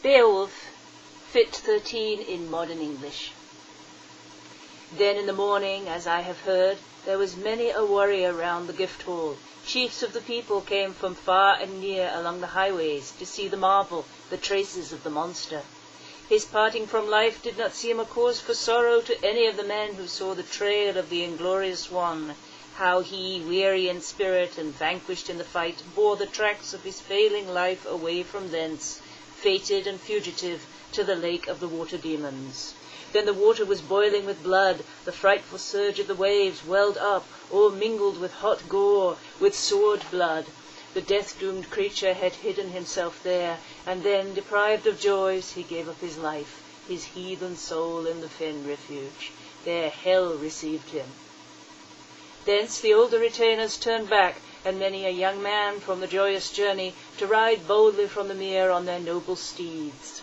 Beowulf, Fit 13 in modern English. Then in the morning, as I have heard, there was many a warrior round the gift hall. Chiefs of the people came from far and near along the highways to see the marvel, the traces of the monster. His parting from life did not seem a cause for sorrow to any of the men who saw the trail of the inglorious one, how he, weary in spirit and vanquished in the fight, bore the tracks of his failing life away from thence, fated and fugitive, to the lake of the water demons. Then the water was boiling with blood, the frightful surge of the waves welled up, all mingled with hot gore, with sword blood. The death-doomed creature had hidden himself there, and then, deprived of joys, he gave up his life, his heathen soul in the fen refuge. There hell received him. Thence the older retainers turned back, and many a young man from the joyous journey, to ride boldly from the mere on their noble steeds.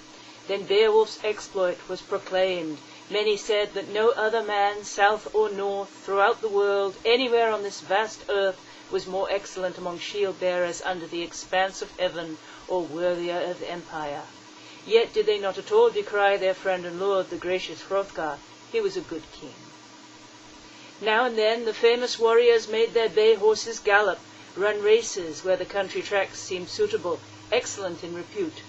Then Beowulf's exploit was proclaimed. Many said that no other man, south or north, throughout the world, anywhere on this vast earth, was more excellent among shield-bearers under the expanse of heaven, or worthier of empire. Yet did they not at all decry their friend and lord, the gracious Hrothgar. He was a good king. Now and then the famous warriors made their bay horses gallop, run races where the country tracks seemed suitable, excellent in repute.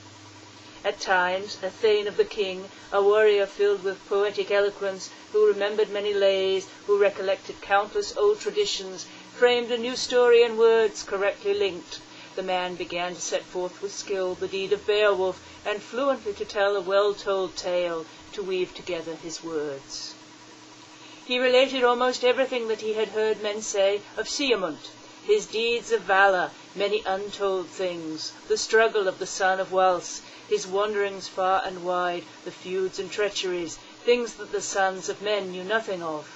At times, a thane of the king, a warrior filled with poetic eloquence, who remembered many lays, who recollected countless old traditions, framed a new story in words correctly linked. The man began to set forth with skill the deed of Beowulf, and fluently to tell a well-told tale, to weave together his words. He related almost everything that he had heard men say of Siegmund, his deeds of valour, many untold things, the struggle of the son of Wals, his wanderings far and wide, the feuds and treacheries, things that the sons of men knew nothing of.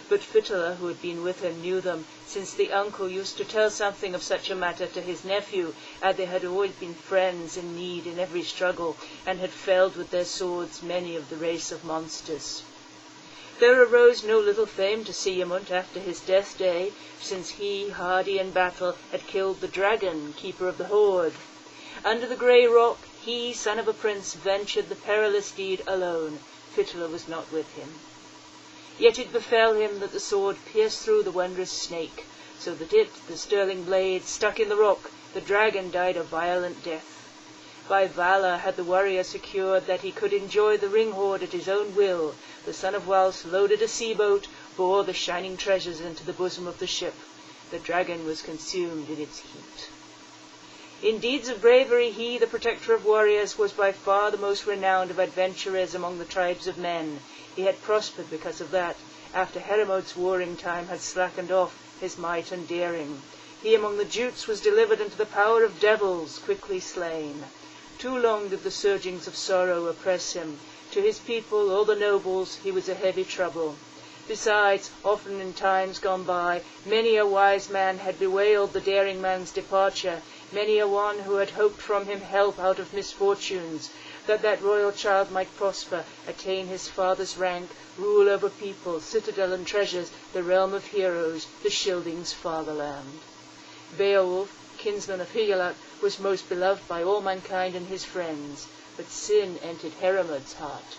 But Fitela, who had been with him, knew them, since the uncle used to tell something of such a matter to his nephew, as they had always been friends in need in every struggle, and had felled with their swords many of the race of monsters. There arose no little fame to Siegmund after his death day, since he, hardy in battle, had killed the dragon, keeper of the hoard. Under the grey rock, he, son of a prince, ventured the perilous deed alone. Fitela was not with him. Yet it befell him that the sword pierced through the wondrous snake, so that it, the sterling blade, stuck in the rock. The dragon died a violent death. By valour had the warrior secured that he could enjoy the ring-hoard at his own will. The son of Wals loaded a sea-boat, bore the shining treasures into the bosom of the ship. The dragon was consumed in its heat. In deeds of bravery he, the protector of warriors, was by far the most renowned of adventurers among the tribes of men. He had prospered because of that, after Heremod's warring time had slackened off his might and daring. He among the Jutes was delivered into the power of devils, quickly slain. Too long did the surgings of sorrow oppress him. To his people, all the nobles, he was a heavy trouble. Besides, often in times gone by, many a wise man had bewailed the daring man's departure, many a one who had hoped from him help out of misfortunes, that royal child might prosper, attain his father's rank, rule over people, citadel and treasures, the realm of heroes, the Scyldings' fatherland. Beowulf, kinsman of Higelac, was most beloved by all mankind and his friends, but sin entered Heremod's heart.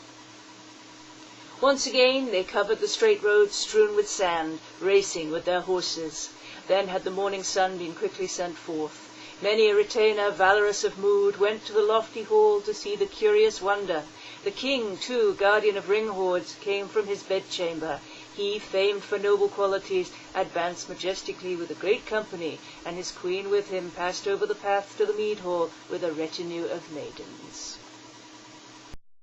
Once again they covered the straight roads strewn with sand, racing with their horses. Then had the morning sun been quickly sent forth. Many a retainer, valorous of mood, went to the lofty hall to see the curious wonder. The king, too, guardian of ring-hoards, came from his bedchamber. He, famed for noble qualities, advanced majestically with a great company, and his queen with him passed over the path to the mead-hall with a retinue of maidens.